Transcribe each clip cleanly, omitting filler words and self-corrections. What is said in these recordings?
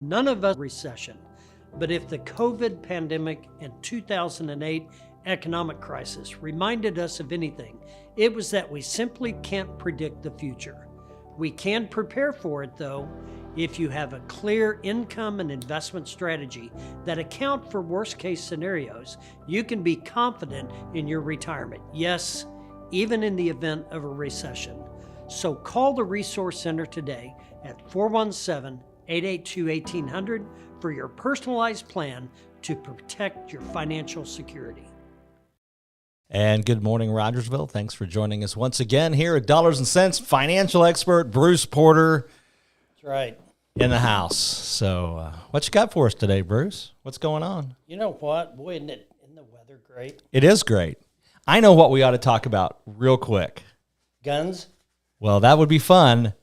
None of us recession, but if the COVID pandemic and 2008 economic crisis reminded us of anything, it was that we simply can't predict the future. We can prepare for it though, if you have a clear income and investment strategy that account for worst case scenarios. You can be confident in your retirement. Yes, even in the event of a recession. So call the Resource Center today at 417-882-1800 for your personalized plan to protect your financial security. And good morning, Rogersville. Thanks for joining us once again here at Dollars and Cents. Financial expert Bruce Porter. That's right. In the house. So what you got for us today, Bruce? What's going on? You know what? Boy, isn't the weather great? It is great. I know what we ought to talk about real quick. Guns? Well, that would be fun.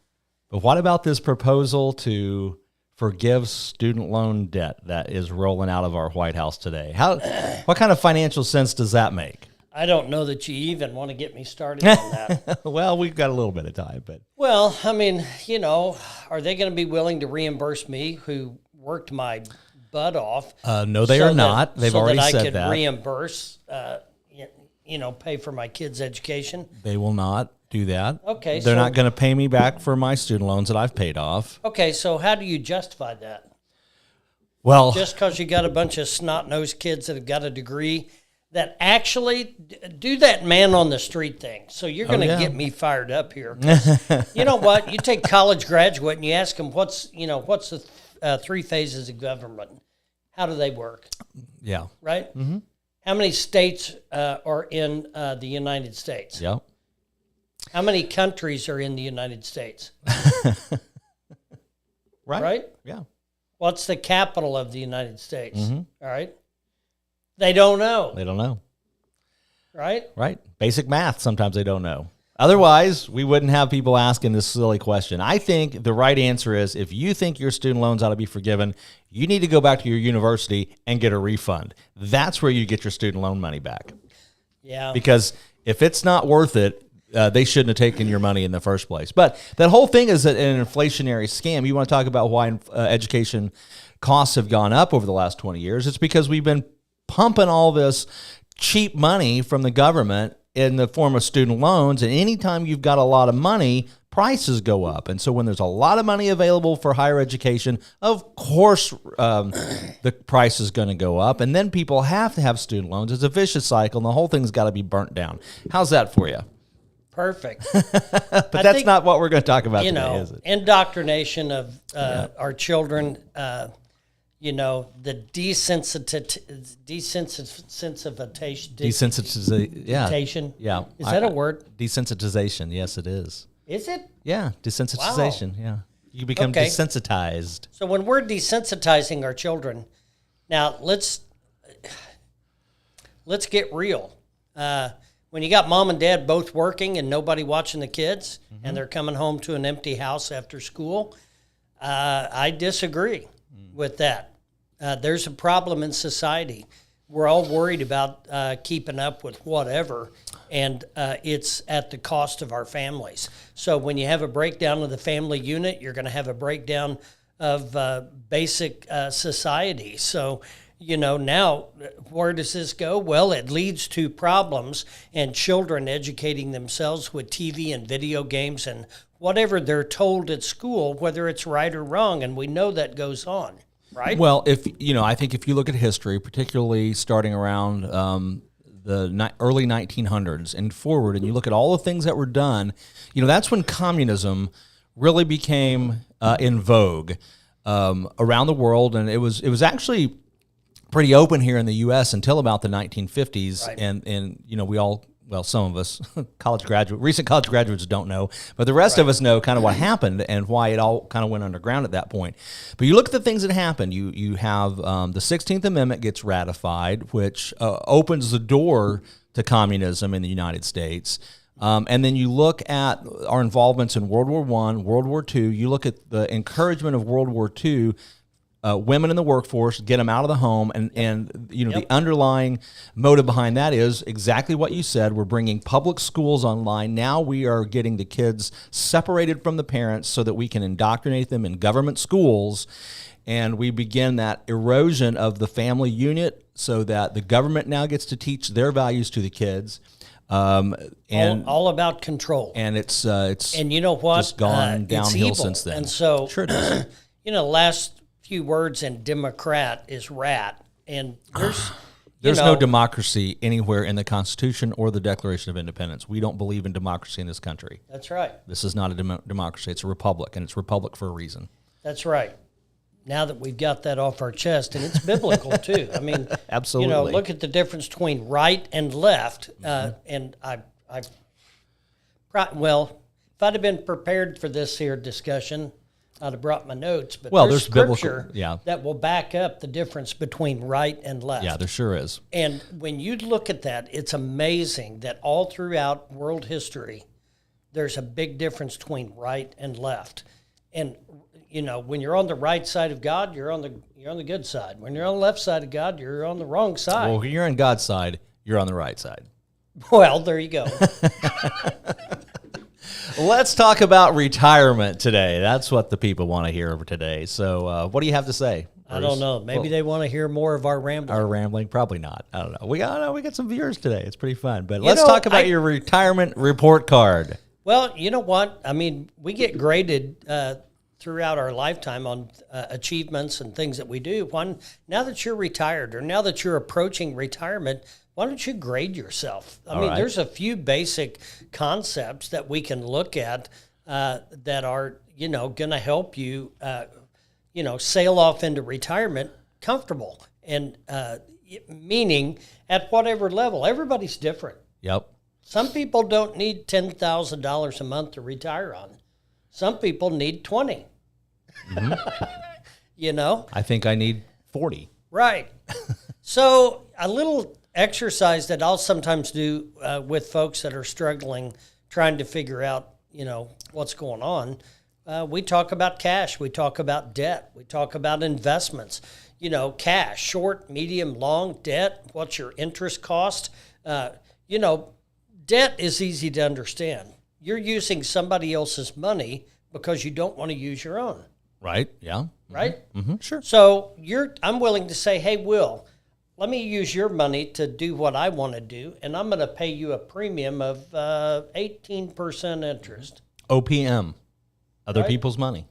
But what about this proposal to forgive student loan debt that is rolling out of our White House today? What kind of financial sense does that make? I don't know that you even want to get me started on that. Well, we've got a little bit of time, but. Well, I mean, you know, are they going to be willing to reimburse me who worked my butt off? No, they are not. They've already said that. So that I could reimburse, pay for my kids' education? They will not do that. Okay. They're not going to pay me back for my student loans that I've paid off. Okay, so how do you justify that? Well, just because you got a bunch of snot-nosed kids that have got a degree that actually do that man on the street thing. So you're going to get me fired up here. You know what? You take college graduate and you ask them what's the three phases of government. How do they work? Yeah. Right? Mm-hmm. How many states are in the United States? Yeah. How many countries are in the United States? Right? Yeah. What's the capital of the United States? Mm-hmm. All right. They don't know. They don't know. Right? Right. Basic math, sometimes they don't know. Otherwise, we wouldn't have people asking this silly question. I think the right answer is if you think your student loans ought to be forgiven, you need to go back to your university and get a refund. That's where you get your student loan money back. Yeah. Because if it's not worth it, they shouldn't have taken your money in the first place. But that whole thing is an inflationary scam. You want to talk about why education costs have gone up over the last 20 years. It's because we've been pumping all this cheap money from the government in the form of student loans. And anytime you've got a lot of money, prices go up. And so when there's a lot of money available for higher education, of course, the price is going to go up. And then people have to have student loans. It's a vicious cycle, and the whole thing's got to be burnt down. How's that for you? Perfect. But that's not what we're going to talk about today, is it? Indoctrination of our children, the desensitization. Yeah. Is that a word? Desensitization. Yes, it is. Is it? Yeah. Desensitization. Wow. Yeah. You become desensitized. So when we're desensitizing our children, now let's get real. When you got mom and dad both working and nobody watching the kids, mm-hmm. and they're coming home to an empty house after school, I disagree with that. There's a problem in society. We're all worried about keeping up with whatever, and it's at the cost of our families. So when you have a breakdown of the family unit, you're going to have a breakdown of basic society. So, now where does this go? Well, it leads to problems and children educating themselves with TV and video games and whatever they're told at school, whether it's right or wrong, and we know that goes on. Right? Well, I think if you look at history, particularly starting around the early 1900s and forward, and you look at all the things that were done, that's when communism really became in vogue around the world, and it was actually pretty open here in the U.S. until about the 1950s, right. and we all. Well, some of us, recent college graduates don't know, but the rest of us know kind of what happened and why it all kind of went underground at that point. But you look at the things that happened. You have the 16th Amendment gets ratified, which opens the door to communism in the United States. And then you look at our involvements in World War I, World War II. You look at the encouragement of World War II. Women in the workforce, get them out of the home, and the underlying motive behind that is exactly what you said. We're bringing public schools online. Now we are getting the kids separated from the parents so that we can indoctrinate them in government schools. and we begin that erosion of the family unit so that the government now gets to teach their values to the kids. And all about control. And it's and you know what? just gone It's downhill evil. since then. And so, sure it is. you know, last few words in Democrat is rat. And There's no democracy anywhere in the Constitution or the Declaration of Independence. We don't believe in democracy in this country. That's right. This is not a democracy. It's a republic, and it's a republic for a reason. That's right. Now that we've got that off our chest, and it's biblical too. I mean, absolutely. You know, look at the difference between right and left. And well, if I'd have been prepared for this here discussion, I'd have brought my notes. But there's scripture that will back up the difference between right and left. Yeah, there sure is. And when you look at that, it's amazing that all throughout world history, there's a big difference between right and left. And you know, when you're on the right side of God, you're on the good side. When you're on the left side of God, you're on the wrong side. Well, when you're on God's side, you're on the right side. Well, there you go. Let's talk about retirement today. That's what the people want to hear over today. So what do you have to say, Bruce? I don't know. Maybe they want to hear more of our rambling. Our rambling? Probably not. I don't know. We got some viewers today. It's pretty fun. But let's talk about your retirement report card. Well, you know what? I mean, we get graded throughout our lifetime on achievements and things that we do. Now that you're retired or now that you're approaching retirement, why don't you grade yourself? I mean, there's a few basic concepts that we can look at that are, you know, going to help you, you know, sail off into retirement comfortable. And meaning at whatever level, everybody's different. Yep. Some people don't need $10,000 a month to retire on. Some people need 20. Mm-hmm. You know? I think I need 40. Right. So a little exercise that I'll sometimes do with folks that are struggling, trying to figure out, you know, what's going on. We talk about cash. We talk about debt. We talk about investments. You know, cash, short, medium, long, debt. What's your interest cost? You know, debt is easy to understand. You're using somebody else's money because you don't want to use your own. Right. Yeah. Right? Mm-hmm. Sure. So I'm willing to say, hey, Will, let me use your money to do what I want to do, and I'm going to pay you a premium of 18% interest. OPM, other people's money.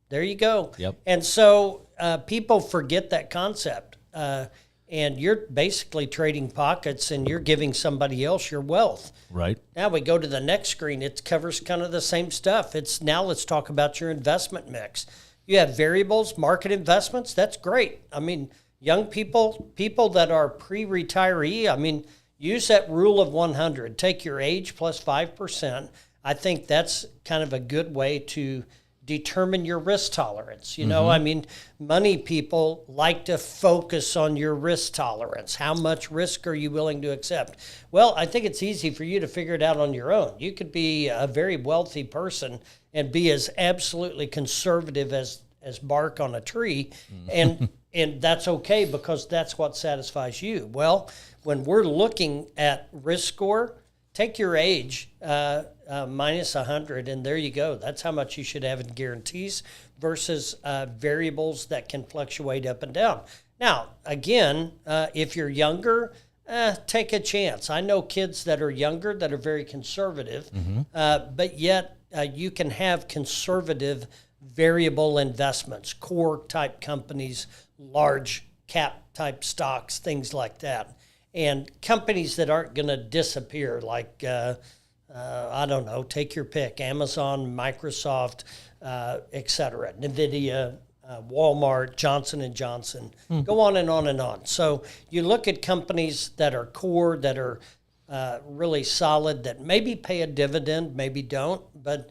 There you go. Yep. And so people forget that concept, and you're basically trading pockets, and you're giving somebody else your wealth. Right. Now we go to the next screen. It covers kind of the same stuff. Let's talk about your investment mix. You have variables, market investments. That's great. I mean, young people that are pre-retiree, I mean, use that rule of 100. Take your age plus 5%. I think that's kind of a good way to determine your risk tolerance. You know, I mean, money people like to focus on your risk tolerance. How much risk are you willing to accept? Well, I think it's easy for you to figure it out on your own. You could be a very wealthy person and be as absolutely conservative as bark on a tree, and that's okay because that's what satisfies you. Well, when we're looking at risk score, take your age minus 100, and there you go. That's how much you should have in guarantees versus variables that can fluctuate up and down. Now, again, if you're younger, take a chance. I know kids that are younger that are very conservative, but yet you can have conservative variable investments, core type companies, large cap type stocks, things like that. And companies that aren't going to disappear, like, I don't know, take your pick, Amazon, Microsoft, et cetera, NVIDIA, Walmart, Johnson & Johnson, go on and on and on. So you look at companies that are core, that are really solid, that maybe pay a dividend, maybe don't, but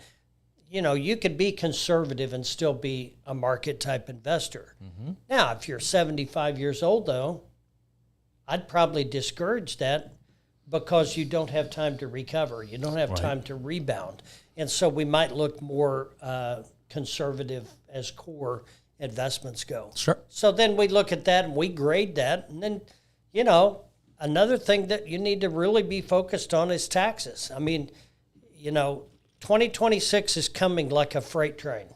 you know, you could be conservative and still be a market type investor. Now, if you're 75 years old, though, I'd probably discourage that because you don't have time to recover. You don't have time to rebound. And so we might look more conservative as core investments go. Sure. So then we look at that and we grade that. And then, you know, another thing that you need to really be focused on is taxes. I mean, you know, 2026 is coming like a freight train.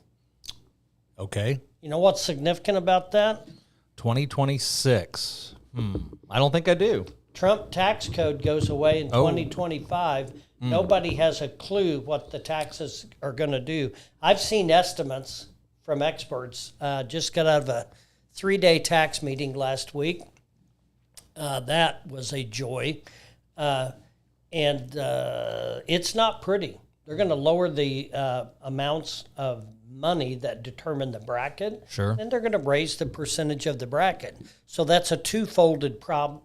Okay. You know what's significant about that? 2026. I don't think I do. Trump tax code goes away in 2025. Nobody has a clue what the taxes are going to do. I've seen estimates from experts. Just got out of a 3-day tax meeting last week. That was a joy. And it's not pretty. They're going to lower the amounts of money that determine the bracket. Sure. And they're going to raise the percentage of the bracket. So that's a two-folded problem.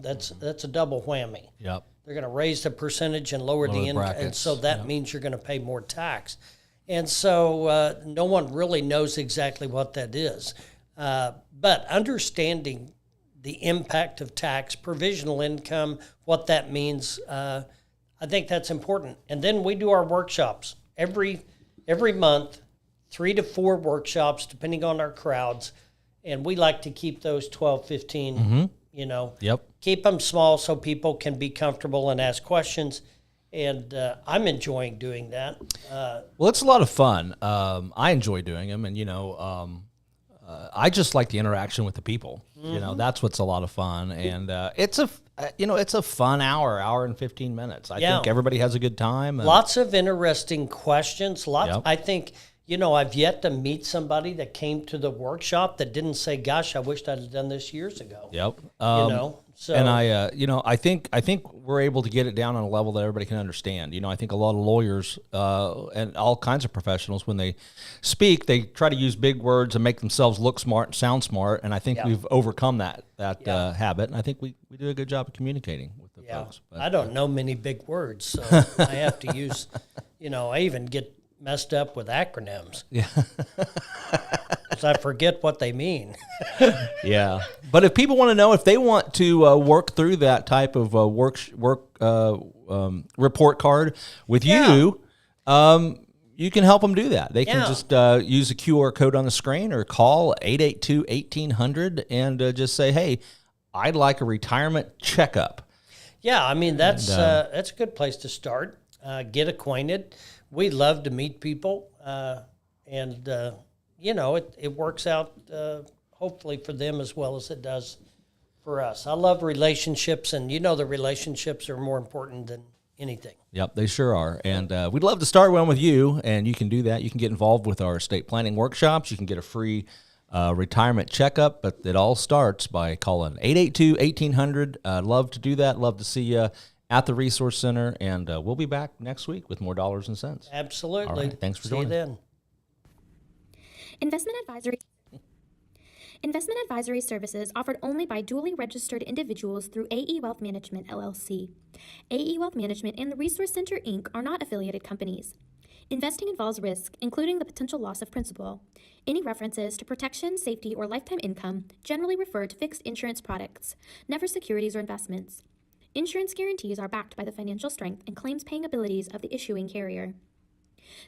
That's a double whammy. Yep. They're going to raise the percentage and lower the income. And so that means you're going to pay more tax. And so no one really knows exactly what that is. But understanding the impact of tax, provisional income, what that means, I think that's important. And then we do our workshops every month, 3 to 4 workshops, depending on our crowds. And we like to keep those 12, 15, keep them small so people can be comfortable and ask questions. And I'm enjoying doing that. Well, it's a lot of fun. I enjoy doing them. And, I just like the interaction with the people. That's what's a lot of fun. And it's a fun hour and 15 minutes. I think everybody has a good time. Lots of interesting questions. I think, I've yet to meet somebody that came to the workshop that didn't say, gosh, I wished I'd have done this years ago. Yep. So. And I think we're able to get it down on a level that everybody can understand. I think a lot of lawyers and all kinds of professionals, when they speak, they try to use big words and make themselves look smart and sound smart. And I think we've overcome that habit. And I think we do a good job of communicating with the folks. But, I don't know many big words, so I have to use, I even get messed up with acronyms. Yeah. Because I forget what they mean. Yeah. But if people want to know, if they want to work through that type of report card with you, you can help them do that. They can just use a QR code on the screen or call 882-1800 and just say, hey, I'd like a retirement checkup. Yeah, I mean, that's a good place to start. Get acquainted. We love to meet people, and it works out hopefully for them as well as it does for us. I love relationships, and the relationships are more important than anything. Yep, they sure are. And we'd love to start one with you, and you can do that. You can get involved with our estate planning workshops. You can get a free retirement checkup, but it all starts by calling 882-1800. Love to do that. Love to see you at the Resource Center, and we'll be back next week with more dollars and cents. Absolutely. All right, thanks for joining. See you then. Investment advisory services offered only by duly registered individuals through AE Wealth Management, LLC. AE Wealth Management and the Resource Center, Inc. are not affiliated companies. Investing involves risk, including the potential loss of principal. Any references to protection, safety, or lifetime income generally refer to fixed insurance products, never securities or investments. Insurance guarantees are backed by the financial strength and claims-paying abilities of the issuing carrier.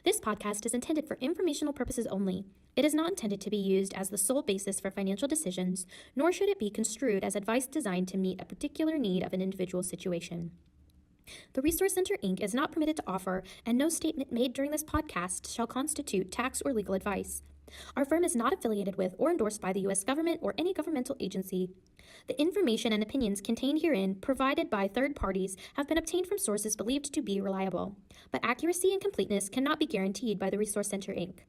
This podcast is intended for informational purposes only. It is not intended to be used as the sole basis for financial decisions, nor should it be construed as advice designed to meet a particular need of an individual situation. The Resource Center, Inc. is not permitted to offer, and no statement made during this podcast shall constitute tax or legal advice. Our firm is not affiliated with or endorsed by the U.S. government or any governmental agency. The information and opinions contained herein, provided by third parties, have been obtained from sources believed to be reliable, but accuracy and completeness cannot be guaranteed by the Resource Center, Inc.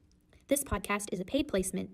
This podcast is a paid placement.